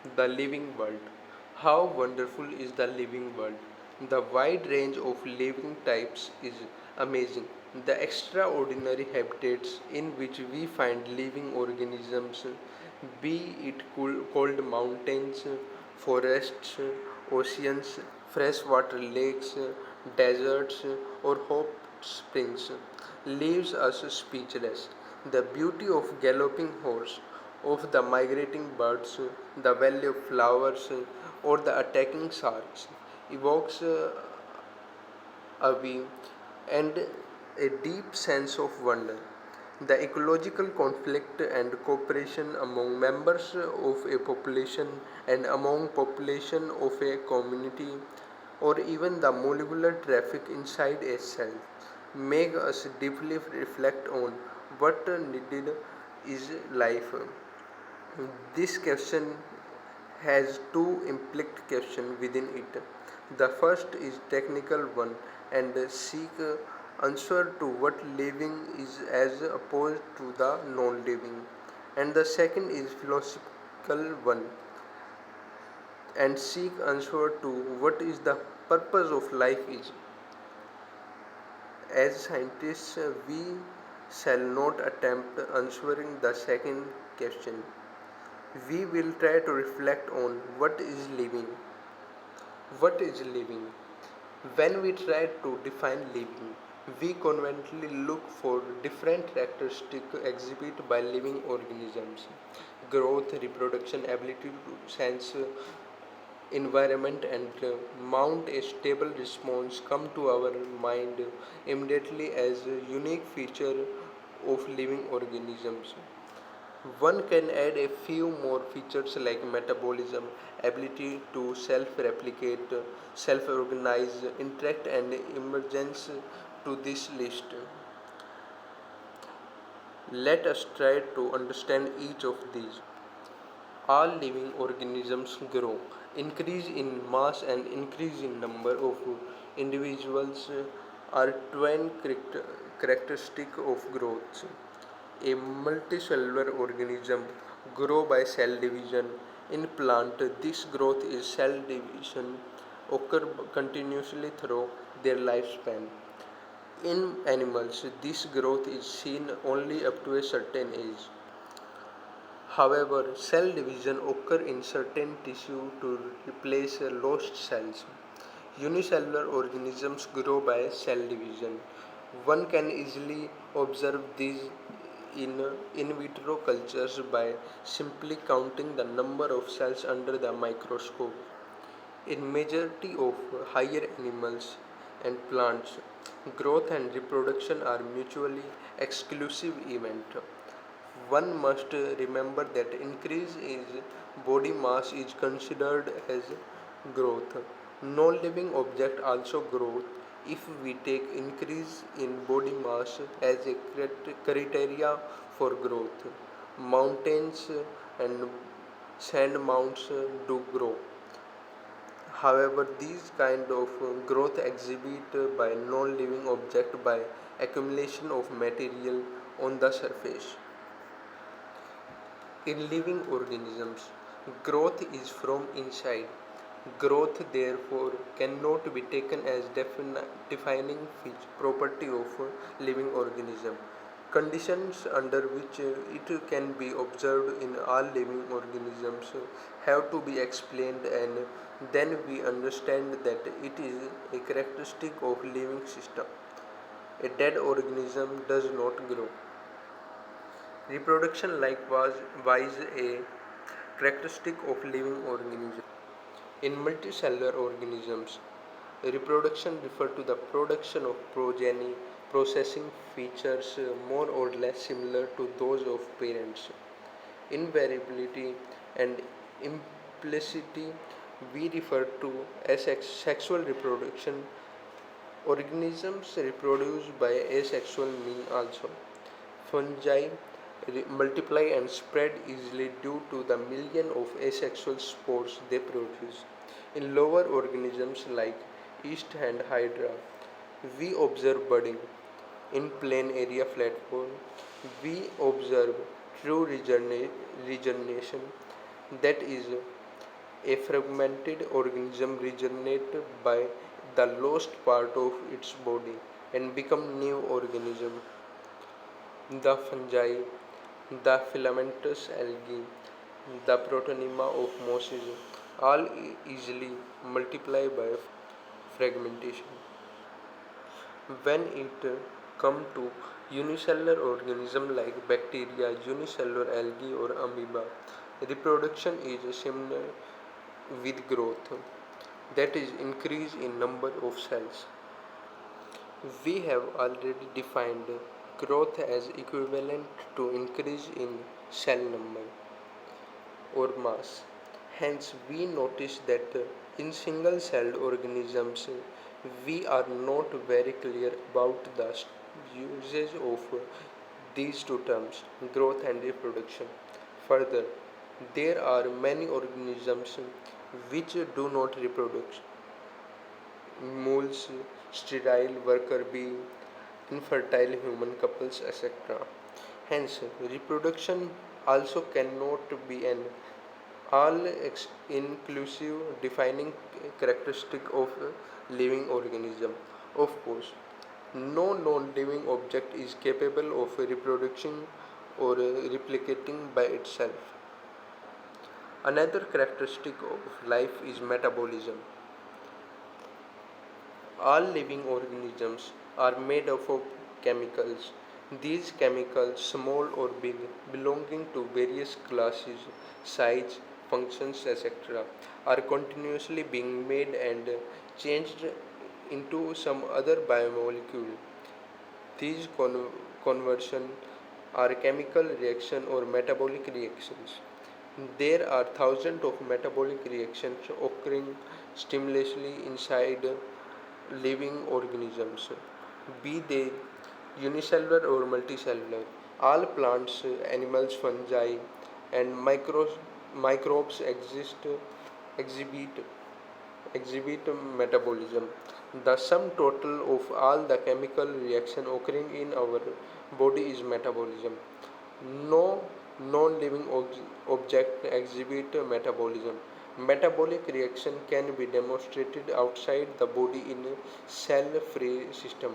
The living world. How wonderful is the living world? The wide range of living types is amazing. The extraordinary habitats in which we find living organisms, be it cold mountains, forests, oceans, freshwater lakes, deserts, or hot springs, leaves us speechless. The beauty of galloping horse, of the migrating birds, the valley of flowers, or the attacking sharks evokes awe and a deep sense of wonder. The ecological conflict and cooperation among members of a population and among population of a community, or even the molecular traffic inside a cell, make us deeply reflect on what needed is life. This question has two implicit questions within it. The first is technical one and seek answer to what living is as opposed to the non-living. And the second is philosophical one and seek answer to what is the purpose of life is. As scientists, we shall not attempt answering the second question. We will try to reflect on what is living. What is living? When we try to define living, we conventionally look for different characteristics exhibited by living organisms: growth, reproduction, ability to sense environment, and mount a stable response come to our mind immediately as a unique feature of living organisms. One can add a few more features like metabolism, ability to self replicate, self organize, interact, and emergence to this list. Let us try to understand each of these. All living organisms grow. Increase in mass and increase in number of individuals are twin characteristics of growth. A multicellular organism grow by cell division. In plant, this growth is cell division occur continuously through their lifespan. In animals, this growth is seen only up to a certain age. However, cell division occurs in certain tissue to replace lost cells. Unicellular organisms grow by cell division. One can easily observe these in vitro cultures by simply counting the number of cells under the microscope. In majority of higher animals and plants, growth and reproduction are mutually exclusive events. One must remember that increase in body mass is considered as growth. Non-living object also grow if we take increase in body mass as a criteria for growth. Mountains and sand mounds do grow. However, these kind of growth exhibit by non-living object by accumulation of material on the surface. In living organisms, growth is from inside. Growth, therefore, cannot be taken as defining property of a living organism. Conditions under which it can be observed in all living organisms have to be explained, and then we understand that it is a characteristic of living system. A dead organism does not grow. Reproduction likewise a characteristic of living organisms. In multicellular organisms, reproduction refers to the production of progeny processing features more or less similar to those of parents. Invariability and implicity we refer to as sexual reproduction. Organisms reproduce by asexual means also. Fungi multiply and spread easily due to the million of asexual spores they produce. In lower organisms like yeast and hydra, we observe budding. In plain area flatworm, we observe true regeneration, that is, A fragmented organism regenerate by the lost part of its body and become new organism. The fungi, the filamentous algae, the protonema of mosses all easily multiply by fragmentation. When it come to unicellular organism like bacteria, unicellular algae or amoeba, reproduction is similar with growth, that is increase in number of cells. We have already defined growth as equivalent to increase in cell number or mass. Hence, we notice that in single celled organisms, we are not very clear about the usage of these two terms, growth and reproduction. Further, there are many organisms which do not reproduce, moles, sterile worker bee, infertile human couples, etc. Hence, reproduction also cannot be an all inclusive defining characteristic of a living organism. Of course, no non-living object is capable of reproducing or replicating by itself. Another characteristic of life is metabolism. All living organisms are made up of chemicals. These chemicals, small or big, belonging to various classes, size, functions, etc., are continuously being made and changed into some other biomolecule. These conversions are chemical reaction or metabolic reactions. There are thousands of metabolic reactions occurring simultaneously inside living organisms, be they unicellular or multicellular. All plants, animals, fungi, and microbes exhibit exhibit metabolism. The sum total of all the chemical reaction occurring in our body is metabolism. No non-living object exhibit metabolism. Metabolic reaction can be demonstrated outside the body in a cell-free system.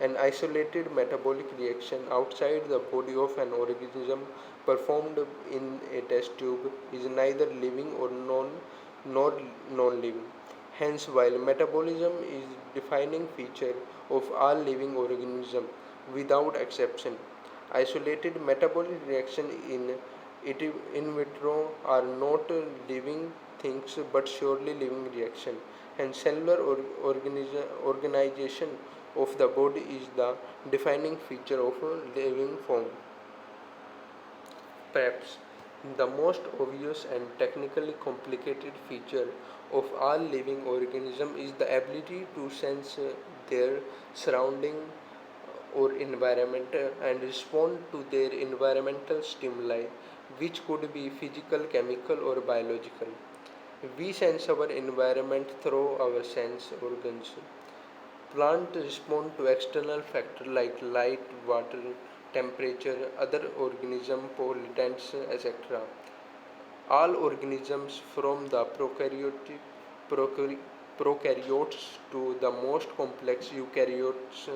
An isolated metabolic reaction outside the body of an organism performed in a test tube is neither living or nor non-living. Hence, while metabolism is defining feature of all living organisms without exception, isolated metabolic reaction in vitro are not living things but surely living reaction. Hence, cellular organization of the body is the defining feature of a living form. Perhaps the most obvious and technically complicated feature of all living organisms is the ability to sense their surrounding or environment and respond to their environmental stimuli, which could be physical, chemical, or biological. We sense our environment through our sense organs. Plants respond to external factors like light, water, temperature, other organism, pollutants, etc. All organisms from the prokaryotes to the most complex eukaryotes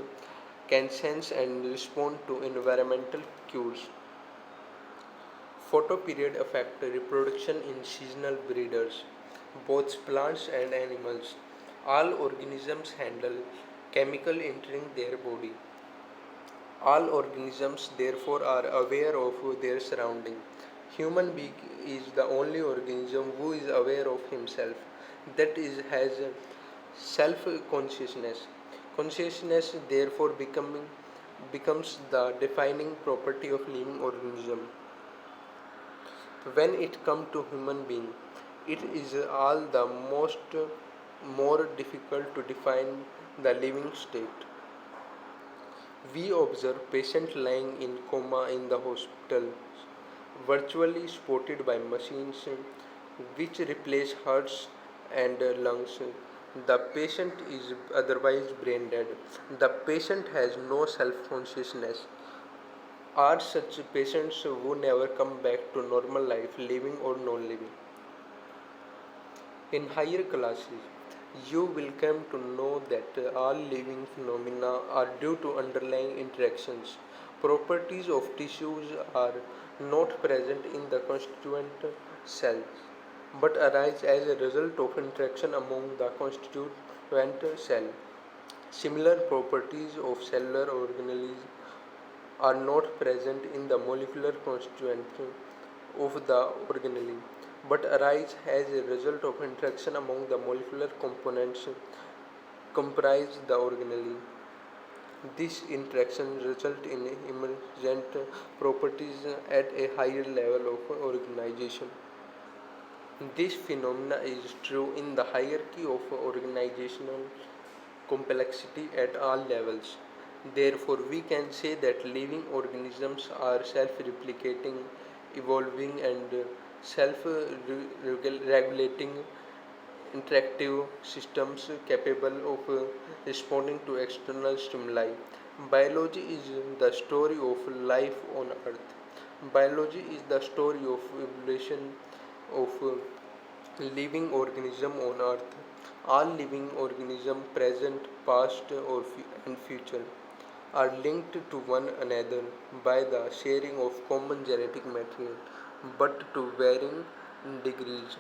can sense and respond to environmental cues. Photoperiod affect reproduction in seasonal breeders, both plants and animals. All organisms handle chemical entering their body. All organisms therefore are aware of their surrounding. Human being is the only organism who is aware of himself. That is has self consciousness. Consciousness therefore becomes the defining property of living organism. When it comes to human being, it is all the most more difficult to define the living state. We observe patients lying in coma in the hospital, virtually supported by machines which replace hearts and lungs. The patient is otherwise brain dead. The patient has no self consciousness. Are such patients who never come back to normal life, living or non living? In higher classes, you will come to know that all living phenomena are due to underlying interactions. Properties of tissues are not present in the constituent cells but arise as a result of interaction among the constituent cell. Similar properties of cellular organelles are not present in the molecular constituent of the organelle but arise as a result of interaction among the molecular components comprise the organelle. These interactions result in emergent properties at a higher level of organization. This phenomena is true in the hierarchy of organizational complexity at all levels. Therefore, we can say that living organisms are self-replicating, evolving and self-regulating interactive systems capable of responding to external stimuli. Biology is the story of life on earth. Biology is the story of evolution of living organism on earth. All living organisms, present, past and future, are linked to one another by the sharing of common genetic material but to varying degrees.